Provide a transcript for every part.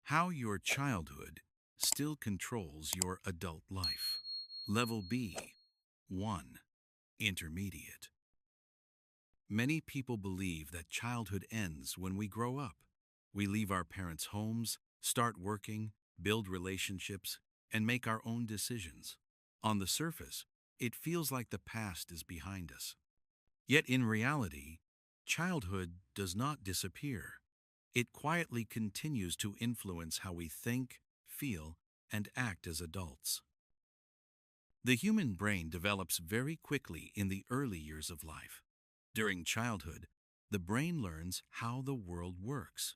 How your childhood still controls your adult life. Level B 1. Intermediate. Many people believe that childhood ends when we grow up. We leave our parents' homes, start working, build relationships, and make our own decisions. On the surface, it feels like the past is behind us. Yet in reality, childhood does not disappear. It quietly continues to influence how we think, feel, and act as adults. The human brain develops very quickly in the early years of life. During childhood, the brain learns how the world works.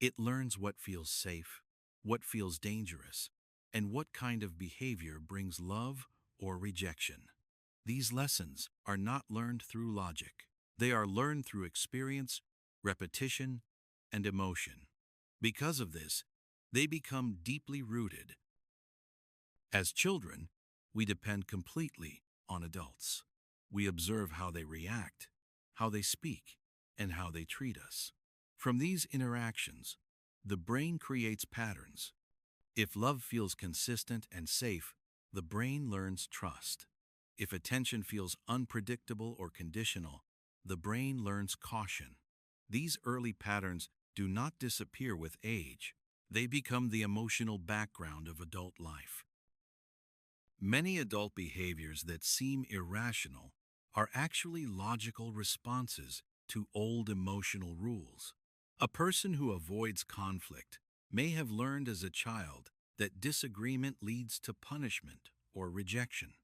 It learns what feels safe, what feels dangerous, and what kind of behavior brings love or rejection. These lessons are not learned through logic. They are learned through experience, repetition, and emotion. Because of this, they become deeply rooted. As children, we depend completely on adults. We observe how they react, how they speak, and how they treat us. From these interactions, the brain creates patterns. If love feels consistent and safe, the brain learns trust. If attention feels unpredictable or conditional, the brain learns caution. These early patterns do not disappear with age. They become the emotional background of adult life. Many adult behaviors that seem irrational are actually logical responses to old emotional rules. A person who avoids conflict may have learned as a child that disagreement leads to punishment or rejection.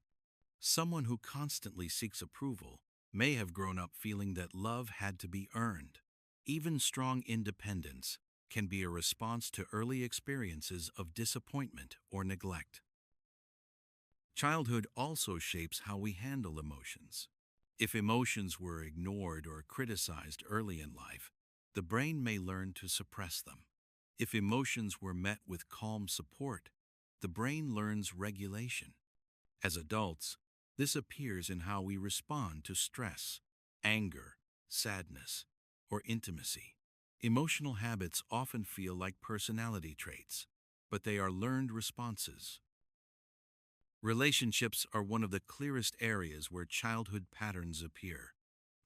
Someone who constantly seeks approval may have grown up feeling that love had to be earned. Even strong independence can be a response to early experiences of disappointment or neglect. Childhood also shapes how we handle emotions. If emotions were ignored or criticized early in life, the brain may learn to suppress them. If emotions were met with calm support, the brain learns regulation. As adults, this appears in how we respond to stress, anger, sadness, or intimacy. Emotional habits often feel like personality traits, but they are learned responses. Relationships are one of the clearest areas where childhood patterns appear.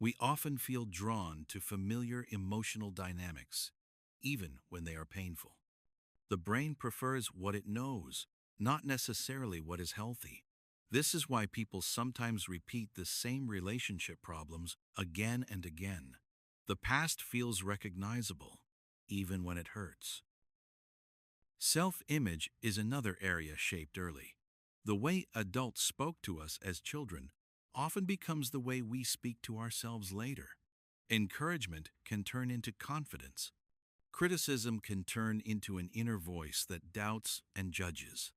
We often feel drawn to familiar emotional dynamics, even when they are painful. The brain prefers what it knows, not necessarily what is healthy. This is why people sometimes repeat the same relationship problems again and again. The past feels recognizable, even when it hurts. Self-image is another area shaped early. The way adults spoke to us as children often becomes the way we speak to ourselves later. Encouragement can turn into confidence. Criticism can turn into an inner voice that doubts and judges.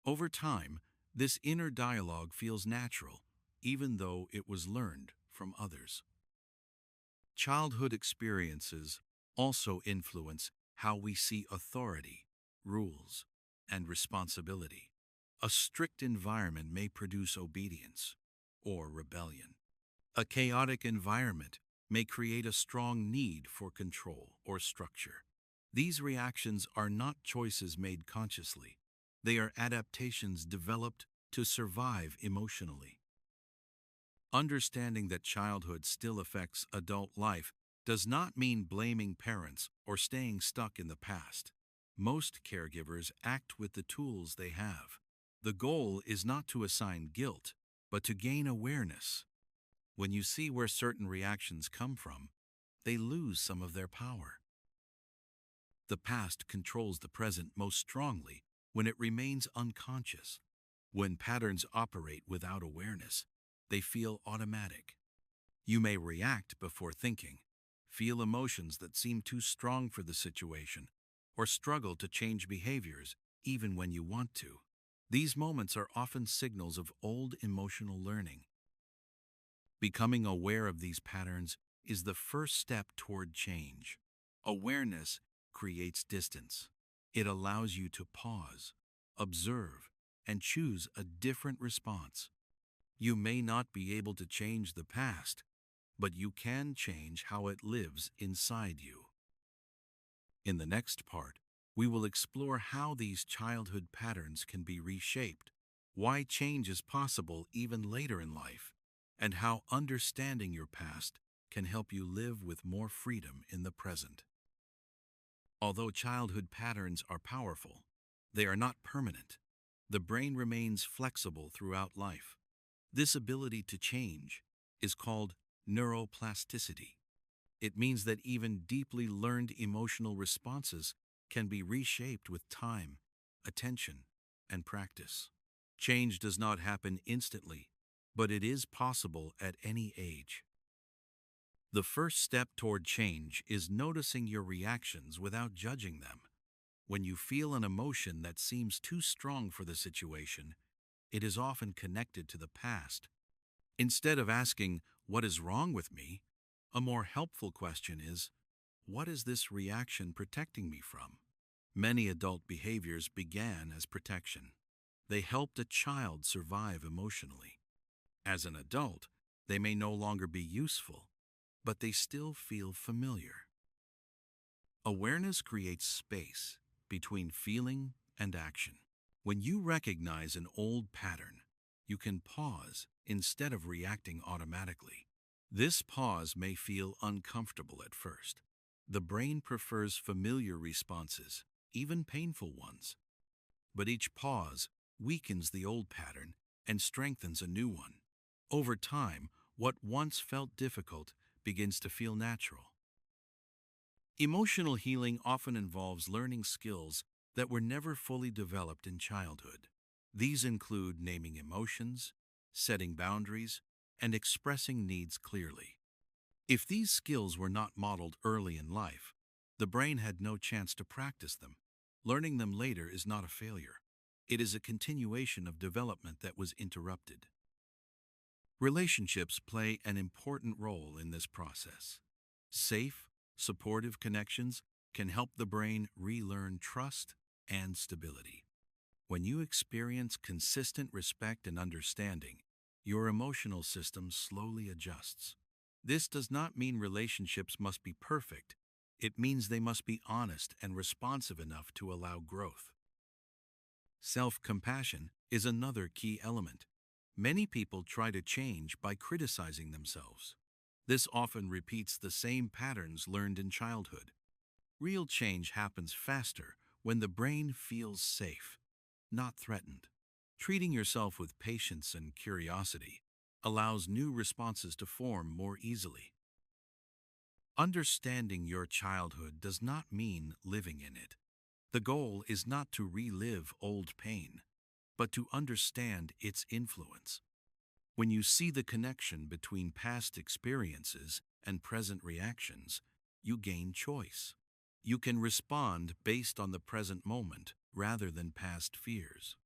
Over time, this inner dialogue feels natural, even though it was learned from others. Childhood experiences also influence how we see authority, rules, and responsibility. A strict environment may produce obedience or rebellion. A chaotic environment may create a strong need for control or structure. These reactions are not choices made consciously. They are adaptations developed to survive emotionally. Understanding that childhood still affects adult life does not mean blaming parents or staying stuck in the past. Most caregivers act with the tools they have. The goal is not to assign guilt, but to gain awareness. When you see where certain reactions come from, they lose some of their power. The past controls the present most strongly when it remains unconscious. When patterns operate without awareness, they feel automatic. You may react before thinking, feel emotions that seem too strong for the situation, or struggle to change behaviors even when you want to. These moments are often signals of old emotional learning. Becoming aware of these patterns is the first step toward change. Awareness creates distance. It allows you to pause, observe, and choose a different response. You may not be able to change the past, but you can change how it lives inside you. In the next part, We will explore how these childhood patterns can be reshaped, why change is possible even later in life, and how understanding your past can help you live with more freedom in the present. Although childhood patterns are powerful, they are not permanent. The brain remains flexible throughout life. This ability to change is called neuroplasticity. It means that even deeply learned emotional responses can be reshaped with time, attention, and practice. Change does not happen instantly, but it is possible at any age. The first step toward change is noticing your reactions without judging them. When you feel an emotion that seems too strong for the situation, it is often connected to the past. Instead of asking, "What is wrong with me?" a more helpful question is, "What is this reaction protecting me from?" Many adult behaviors began as protection. They helped a child survive emotionally. As an adult, they may no longer be useful, but they still feel familiar. Awareness creates space between feeling and action. When you recognize an old pattern, you can pause instead of reacting automatically. This pause may feel uncomfortable at first. The brain prefers familiar responses, even painful ones. But each pause weakens the old pattern and strengthens a new one. Over time, what once felt difficult begins to feel natural. Emotional healing often involves learning skills that were never fully developed in childhood. These include naming emotions, setting boundaries, and expressing needs clearly. If these skills were not modeled early in life, the brain had no chance to practice them. Learning them later is not a failure. It is a continuation of development that was interrupted. Relationships play an important role in this process. Safe, supportive connections can help the brain relearn trust and stability. When you experience consistent respect and understanding, your emotional system slowly adjusts. This does not mean relationships must be perfect. It means they must be honest and responsive enough to allow growth. Self-compassion is another key element. Many people try to change by criticizing themselves. This often repeats the same patterns learned in childhood. Real change happens faster when the brain feels safe, not threatened. Treating yourself with patience and curiosity allows new responses to form more easily. Understanding your childhood does not mean living in it. The goal is not to relive old pain, but to understand its influence. When you see the connection between past experiences and present reactions, you gain choice. You can respond based on the present moment rather than past fears.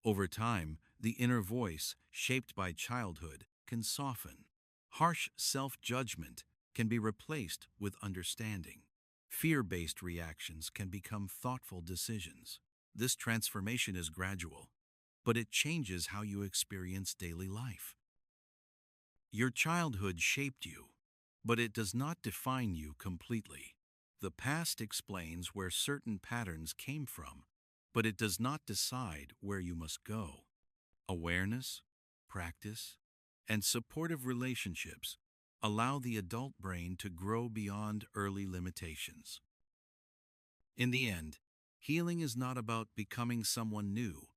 Over time, the inner voice, shaped by childhood, can soften. Harsh self-judgment can be replaced with understanding. Fear-based reactions can become thoughtful decisions. This transformation is gradual, but it changes how you experience daily life. Your childhood shaped you, but it does not define you completely. The past explains where certain patterns came from, but it does not decide where you must go. Awareness, practice, and supportive relationships allow the adult brain to grow beyond early limitations. In the end, healing is not about becoming someone new.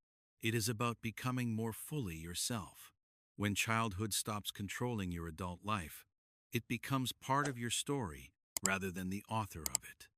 It is about becoming more fully yourself. When childhood stops controlling your adult life, it becomes part of your story rather than the author of it.